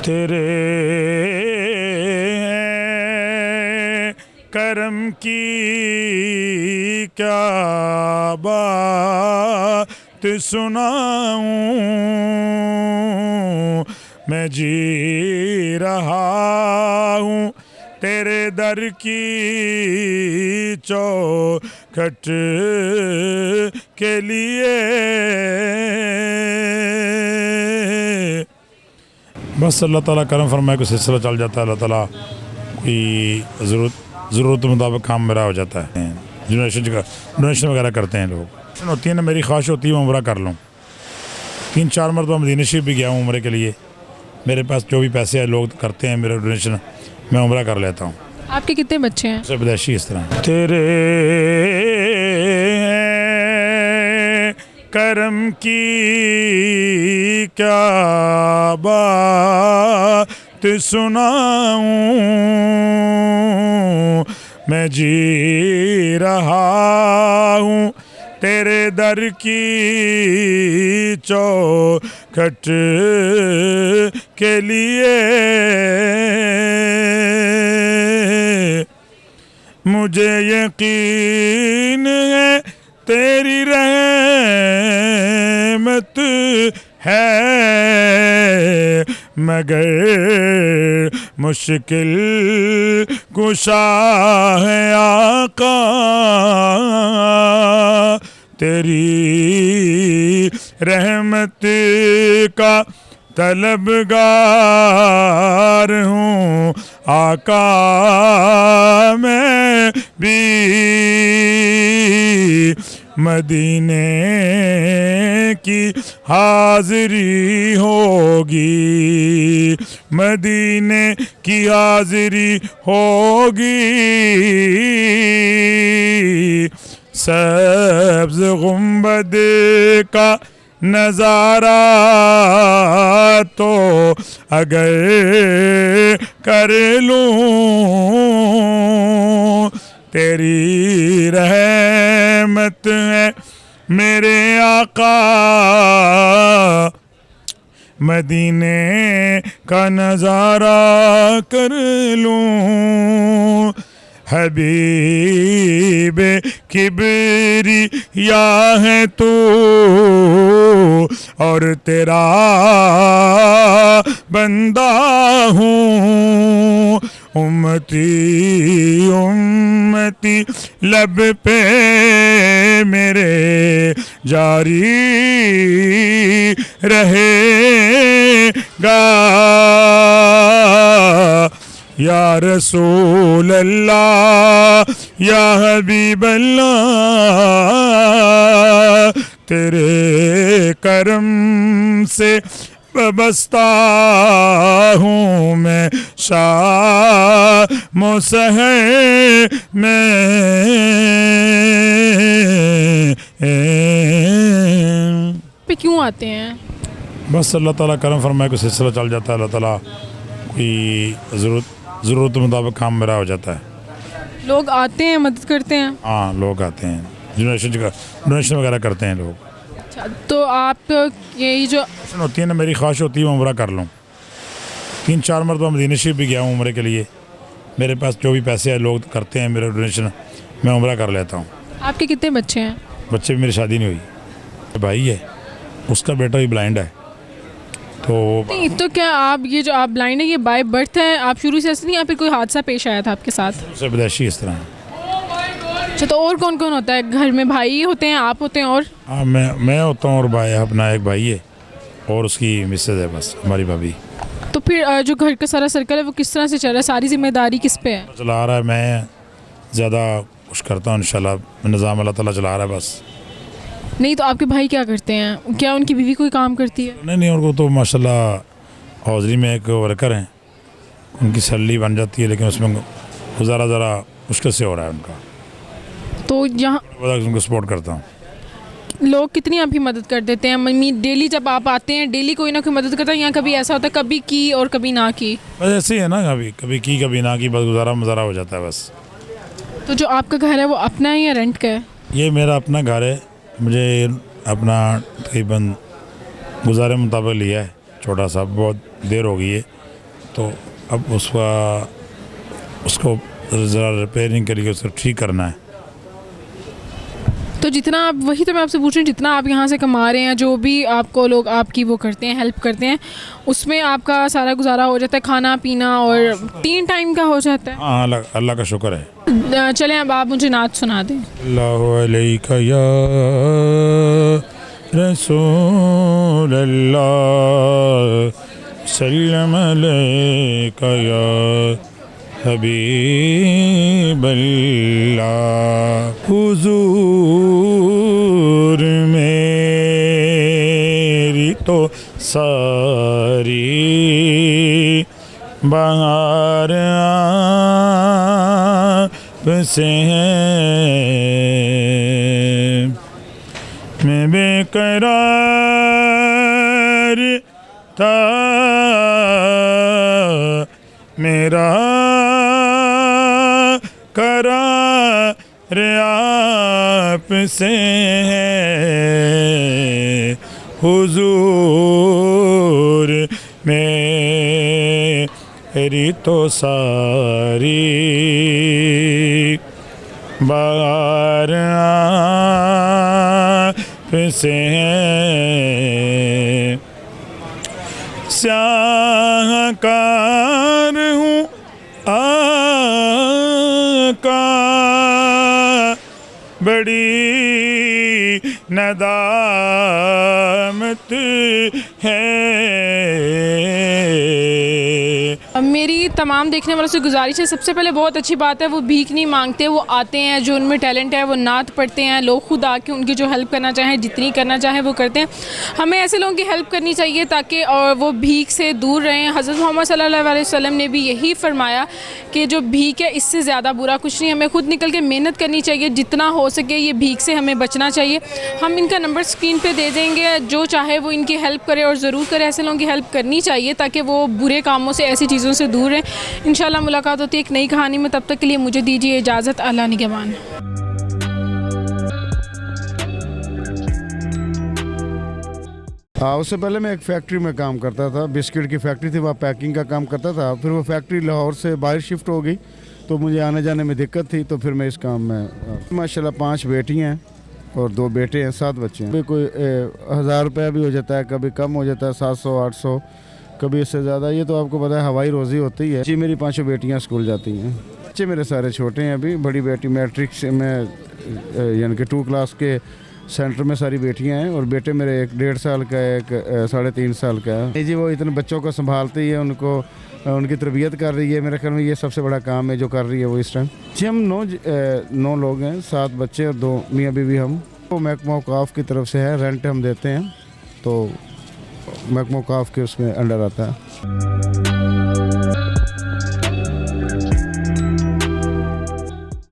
तेरे करम की क्या बात सुनाऊं, मैं जी रहा हूँ तेरे दर की चौखट के लिए। बस अल्लाह ताला करम फरमाए कोई सिलसिला चल जाता है, अल्लाह ताला कोई ज़रूरत मुताबिक काम मेरा हो जाता है। डोनेशन वगैरह करते हैं लोग। होती है ना, मेरी ख्वाहिश होती है मैं उम्रा कर लूँ। 3-4 मरतबा मदीना शरीफ भी गया हूँ उम्रे के लिए। मेरे पास जो भी पैसे हैं लोग करते हैं मेरा डोनेशन, मैं उम्रा कर लेता हूँ। आपके कितने बच्चे हैं? सब विदेशी इस तरह। तेरे करम की क्या बात सुनाऊं, मैं जी रहा हूँ तेरे दर की चौखट के लिए। मुझे यकीन है तेरी रहमत है, मगर मुश्किल कुशा है आका। तेरी रहमत का तलबगार हूँ आका मैं भी। मदीने की हाज़री होगी, मदीने की हाज़री होगी। सब्ज़ गुंबद का नज़ारा तो अगर कर लूँ, तेरी रहमत है मेरे आका। मदीने का नज़ारा कर लूँ। हबीब किबरिया है तू और तेरा बंदा हूँ। उम्मती उम्मती लब पे मेरे जारी रहेगा। या रसूल अल्लाह या हबीब अल्लाह, तेरे करम से बस्ता हूँ मैं शाम सहर में। पे क्यों आते हैं? बस अल्लाह ताला करम फरमाए कोई सिलसिला चल जाता है, अल्लाह ताला कोई ज़रूरत मुताबिक काम मेरा हो जाता है। लोग आते हैं, मदद करते हैं? हाँ, लोग आते हैं, डोनेशन वगैरह करते हैं लोग। अच्छा, तो आप यही जो होती है ना, मेरी ख्वाहिश होती है मैं उम्रा कर लूँ। 3-4 मरतबा मदीना शरीफ भी गया हूँ उम्रे के लिए। मेरे पास जो भी पैसे हैं लोग करते हैं मेरा डोनेशन, मैं उम्रा कर लेता हूँ। आपके कितने बच्चे हैं? बच्चे भी, मेरी शादी नहीं हुई। भाई है, उसका बेटा भी ब्लाइंड है। तो नहीं, तो क्या आप ये जो आप ब्लाइंड है ये बाय बर्थ है? आप शुरू से ऐसे नहीं, या फिर कोई हादसा पेश आया था आपके साथ? सब विदेशी इस तरह। अच्छा, तो और कौन कौन होता है घर में? भाई होते हैं, आप होते हैं और? हाँ, मैं होता हूँ और भाई अपना एक भाई है और उसकी मिसेज है, बस हमारी भाभी। तो फिर जो घर का सारा सर्कल है वो किस तरह से चल रहा है? सारी जिम्मेदारी किस पे है? चला रहा है, मैं ज़्यादा कुछ करता हूँ इंशाल्लाह, निज़ाम अल्लाह ताला चला रहा है बस। नहीं, तो आपके भाई क्या करते हैं? क्या उनकी बीवी कोई काम करती है? नहीं, उनको तो माशाल्लाह हौजरी में एक वर्कर हैं, उनकी सैलरी बन जाती है, लेकिन उसमें गुजारा ज़रा मुश्किल से हो रहा है उनका। तो यहाँ उनको सपोर्ट करता हूँ। लोग कितनी आपकी मदद कर देते हैं? मम्मी डेली जब आप आते हैं डेली कोई ना कोई मदद करता है, या कभी ऐसा होता है कभी की और कभी ना की? बस ऐसे ही है ना, कभी की कभी ना की, बस गुजारा हो जाता है बस। तो जो आपका घर है वो अपना है या रेंट का है? ये मेरा अपना घर है, मुझे अपना तकरीबन गुजारे मुताबिक लिया है, छोटा सा, बहुत देर हो गई है तो अब उसको ज़रा रिपेयरिंग करके उसको ठीक करना है। तो जितना आप, वही तो मैं आपसे पूछ रही हूँ, जितना आप यहाँ से कमा रहे हैं, जो भी आपको लोग आपकी वो करते हैं, हेल्प करते हैं, उसमें आपका सारा गुजारा हो जाता है, खाना पीना और 3 टाइम का हो जाता है? हाँ, अल्लाह का शुक्र है। चलें अब आप मुझे नात सुना दें। अल्लाहु अलैका या रसूल अल्लाह, सल्लम अलैका या हबीब अल्लाह। हुजूर मेरी तो सारी बहार आपसे है, मैं बेकरार था, मेरा करार आपसे है, हुजूर मेरी तो सारी बार आपसे है, स्याहकार हूँ आका, बड़ी नदामत है। मेरी तमाम देखने वालों से गुजारिश है, सबसे पहले बहुत अच्छी बात है वो भीख नहीं मांगते, वो आते हैं, जो उनमें टैलेंट है वो नात पढ़ते हैं, लोग खुद आके उनकी जो हेल्प करना चाहें, जितनी करना चाहें वो करते हैं। हमें ऐसे लोगों की हेल्प करनी चाहिए ताकि वो भीख से दूर रहें। हज़रत मोहम्मद सल्लल्लाहु अलैहि वसल्लम ने भी यही फरमाया कि जो भीख है इससे ज़्यादा बुरा कुछ नहीं, हमें खुद निकल के मेहनत करनी चाहिए, जितना हो सके ये भीख से हमें बचना चाहिए। हम इनका नंबर स्क्रीन पर दे देंगे, जो चाहे वो इनकी हेल्प करे और ज़रूर करे, ऐसे लोगों की हेल्प करनी चाहिए ताकि वो बुरे कामों से, ऐसी चीज़ों से दूर रहें। इंशाल्लाह मुलाकात होती है एक नई कहानी में, तब तक के लिए मुझे दीजिए इजाज़त। अल्लाह निगहबान। उससे पहले मैं एक फैक्ट्री में काम करता था, बिस्किट की फैक्ट्री थी, वहाँ पैकिंग का काम करता था। फिर वो फैक्ट्री लाहौर से बाहर शिफ्ट हो गई तो मुझे आने जाने में दिक्कत थी, तो फिर मैं इस काम में माशाल्लाह 5 बेटियाँ हैं और 2 बेटे हैं, 7 बच्चे हैं। कभी कोई 1000 रुपया भी हो जाता है, कभी कम हो जाता है, 700 800, कभी इससे ज़्यादा। ये तो आपको पता है हवाई रोज़ी होती है जी। मेरी 5 बेटियाँ स्कूल जाती हैं, बच्चे मेरे सारे छोटे हैं अभी। बड़ी बेटी मैट्रिक से में यानी कि 2 क्लास के सेंटर में सारी बेटियां हैं, और बेटे मेरे एक 1.5 साल का है, एक 3.5 साल का है जी। वो इतने बच्चों को संभालती है, उनको उनकी तरबियत कर रही है। मेरे ख्याल में ये सबसे बड़ा काम है जो कर रही है वो इस टाइम जी। हम 9 लोग हैं, 7 बच्चे और 2 मियाँ बीवी। हम तो महकमा औकाफ की तरफ से है, रेंट हम देते हैं, तो महकमा औकाफ के उसमें अंडर आता है।